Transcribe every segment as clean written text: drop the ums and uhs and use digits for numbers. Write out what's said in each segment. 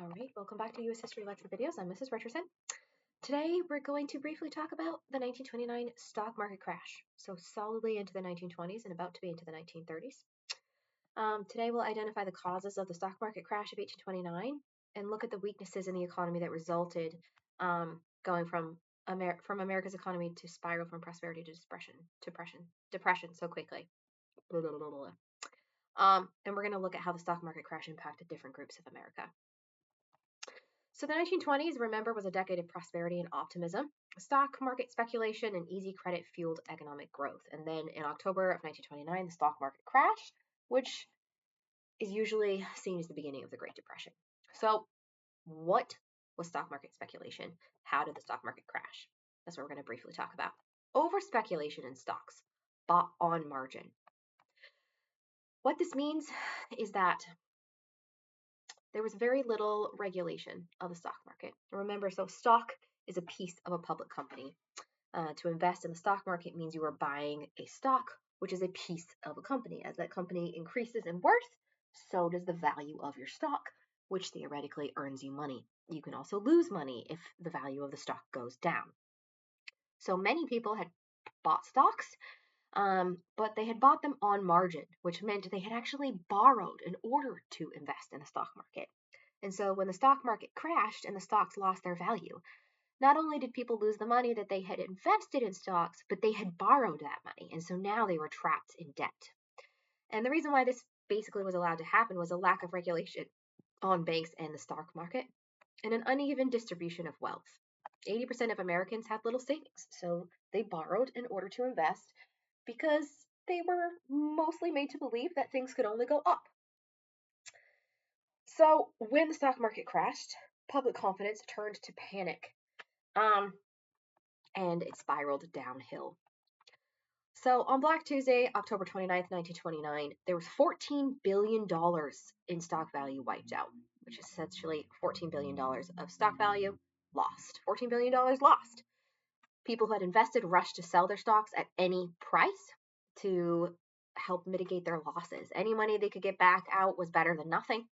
All right, welcome back to U.S. History Lecture Videos. I'm Mrs. Richardson. Today we're going to briefly talk about the 1929 stock market crash, so solidly into the 1920s and about to be into the 1930s. Today we'll identify the causes of the stock market crash of 1829 and look at the weaknesses in the economy that resulted going from America's economy to spiral from prosperity to depression so quickly. Blah, blah, blah, blah. And we're going to look at how the stock market crash impacted different groups of America. So the 1920s, remember, was a decade of prosperity and optimism. Stock market speculation and easy credit fueled economic growth. And then in October of 1929, the stock market crashed, which is usually seen as the beginning of the Great Depression. So what was stock market speculation? How did the stock market crash? That's what we're going to briefly talk about. Over speculation in stocks, bought on margin. What this means is that there was very little regulation of the stock market. Remember, so stock is a piece of a public company. To invest in the stock market means you are buying a stock, which is a piece of a company. As that company increases in worth, so does the value of your stock, which theoretically earns you money. You can also lose money if the value of the stock goes down. So many people had bought stocks, but they had bought them on margin, which meant they had actually borrowed in order to invest in the stock market. And so when the stock market crashed and the stocks lost their value, not only did people lose the money that they had invested in stocks, but they had borrowed that money. And so now they were trapped in debt. And the reason why this basically was allowed to happen was a lack of regulation on banks and the stock market and an uneven distribution of wealth. 80% of Americans had little savings, so they borrowed in order to invest because they were mostly made to believe that things could only go up. So when the stock market crashed, public confidence turned to panic, and it spiraled downhill. So on Black Tuesday, October 29th, 1929, there was $14 billion in stock value wiped out, which is essentially $14 billion of stock value lost. $14 billion lost. People who had invested rushed to sell their stocks at any price to help mitigate their losses. Any money they could get back out was better than nothing.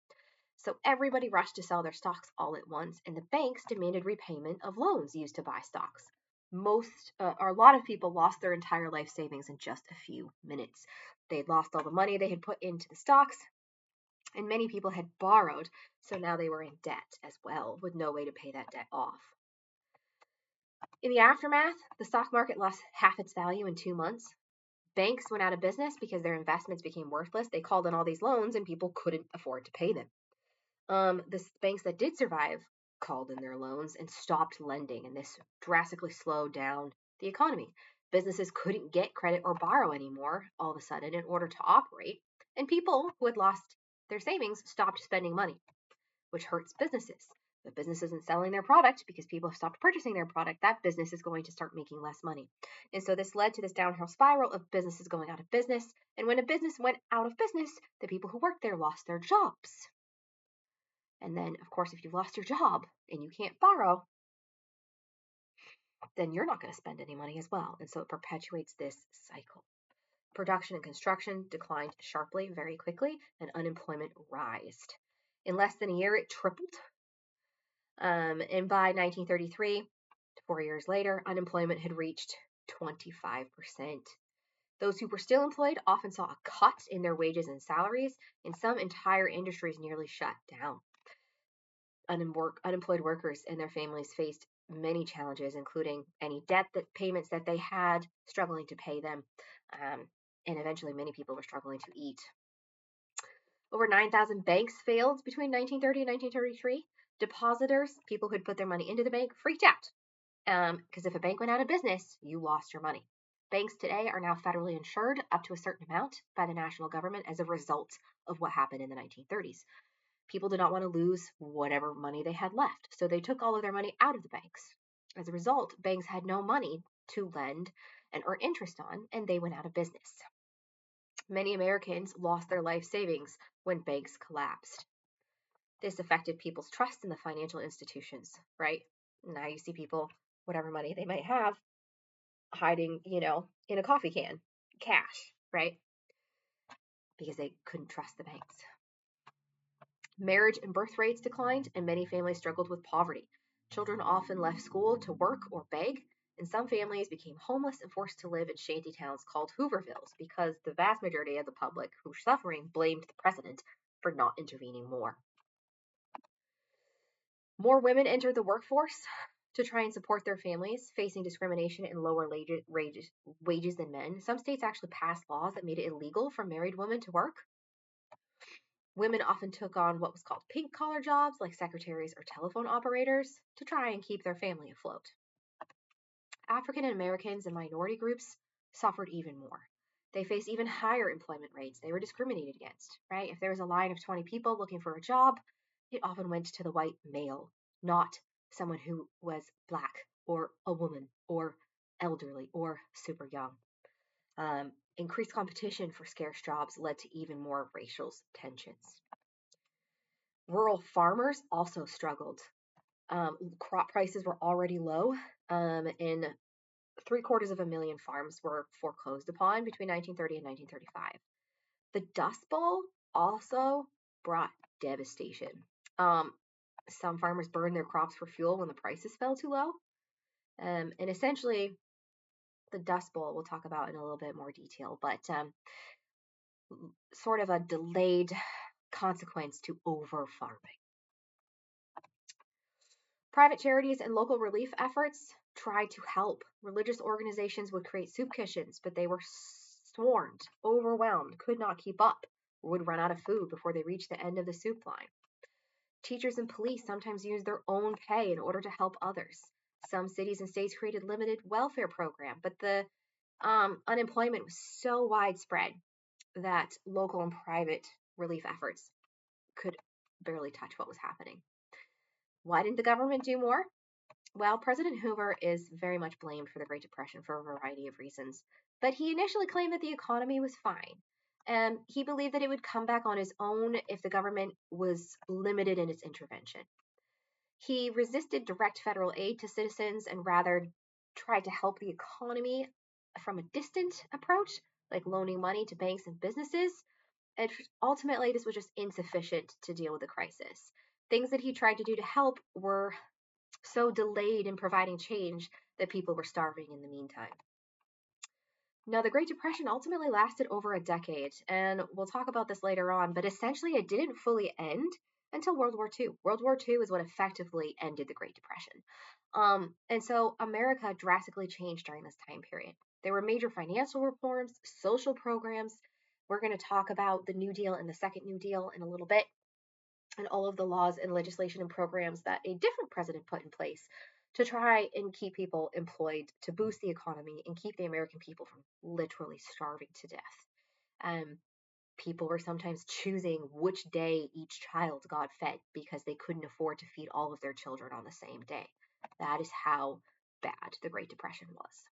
So everybody rushed to sell their stocks all at once, and the banks demanded repayment of loans used to buy stocks. A lot of people lost their entire life savings in just a few minutes. They had lost all the money they had put into the stocks, and many people had borrowed, so now they were in debt as well, with no way to pay that debt off. In the aftermath, the stock market lost half its value in 2 months. Banks went out of business because their investments became worthless. They called in all these loans, and people couldn't afford to pay them. The banks that did survive called in their loans and stopped lending, and this drastically slowed down the economy. Businesses couldn't get credit or borrow anymore all of a sudden in order to operate, and people who had lost their savings stopped spending money, which hurts businesses. If business isn't selling their product because people have stopped purchasing their product, that business is going to start making less money. And so this led to this downhill spiral of businesses going out of business. And when a business went out of business, the people who worked there lost their jobs. And then, of course, if you've lost your job and you can't borrow, then you're not going to spend any money as well. And so it perpetuates this cycle. Production and construction declined sharply very quickly, and unemployment rised. In less than a year, it tripled. And by 1933, 4 years later, unemployment had reached 25%. Those who were still employed often saw a cut in their wages and salaries, and some entire industries nearly shut down. Unemployed workers and their families faced many challenges, including any payments that they had, struggling to pay them, and eventually many people were struggling to eat. Over 9,000 banks failed between 1930 and 1933. Depositors, people who had put their money into the bank, freaked out because if a bank went out of business, you lost your money. Banks today are now federally insured up to a certain amount by the national government as a result of what happened in the 1930s. People did not want to lose whatever money they had left, so they took all of their money out of the banks. As a result, banks had no money to lend and earn interest on, and they went out of business. Many Americans lost their life savings when banks collapsed. This affected people's trust in the financial institutions, right? Now you see people, whatever money they might have, hiding, in a coffee can, cash, right? Because they couldn't trust the banks. Marriage and birth rates declined, and many families struggled with poverty. Children often left school to work or beg, and some families became homeless and forced to live in shanty towns called Hoovervilles because the vast majority of the public who were suffering blamed the president for not intervening more. More women entered the workforce to try and support their families, facing discrimination and lower wages than men. Some states actually passed laws that made it illegal for married women to work. Women often took on what was called pink collar jobs, like secretaries or telephone operators, to try and keep their family afloat. African Americans and minority groups suffered even more. They faced even higher employment rates. They were discriminated against, right? If there was a line of 20 people looking for a job, it often went to the white male, not someone who was black or a woman or elderly or super young. Increased competition for scarce jobs led to even more racial tensions. Rural farmers also struggled. Crop prices were already low, and 750,000 farms were foreclosed upon between 1930 and 1935. The Dust Bowl also brought devastation. Some farmers burned their crops for fuel when the prices fell too low. And essentially, the Dust Bowl we'll talk about in a little bit more detail, but sort of a delayed consequence to over farming. Private charities and local relief efforts tried to help. Religious organizations would create soup kitchens, but they were swarmed, overwhelmed, could not keep up, or would run out of food before they reached the end of the soup line. Teachers and police sometimes used their own pay in order to help others. Some cities and states created limited welfare programs, but the unemployment was so widespread that local and private relief efforts could barely touch what was happening. Why didn't the government do more? Well, President Hoover is very much blamed for the Great Depression for a variety of reasons, but he initially claimed that the economy was fine. He believed that it would come back on his own if the government was limited in its intervention. He resisted direct federal aid to citizens and rather tried to help the economy from a distant approach, like loaning money to banks and businesses. And ultimately, this was just insufficient to deal with the crisis. Things that he tried to do to help were so delayed in providing change that people were starving in the meantime. Now, the Great Depression ultimately lasted over a decade, and we'll talk about this later on, but essentially it didn't fully end until World War II. World War II is what effectively ended the Great Depression. And so America drastically changed during this time period. There were major financial reforms, social programs. We're going to talk about the New Deal and the Second New Deal in a little bit, and all of the laws and legislation and programs that a different president put in place to try and keep people employed, to boost the economy, and keep the American people from literally starving to death. Um, People were sometimes choosing which day each child got fed because they couldn't afford to feed all of their children on the same day. That is how bad the Great Depression was.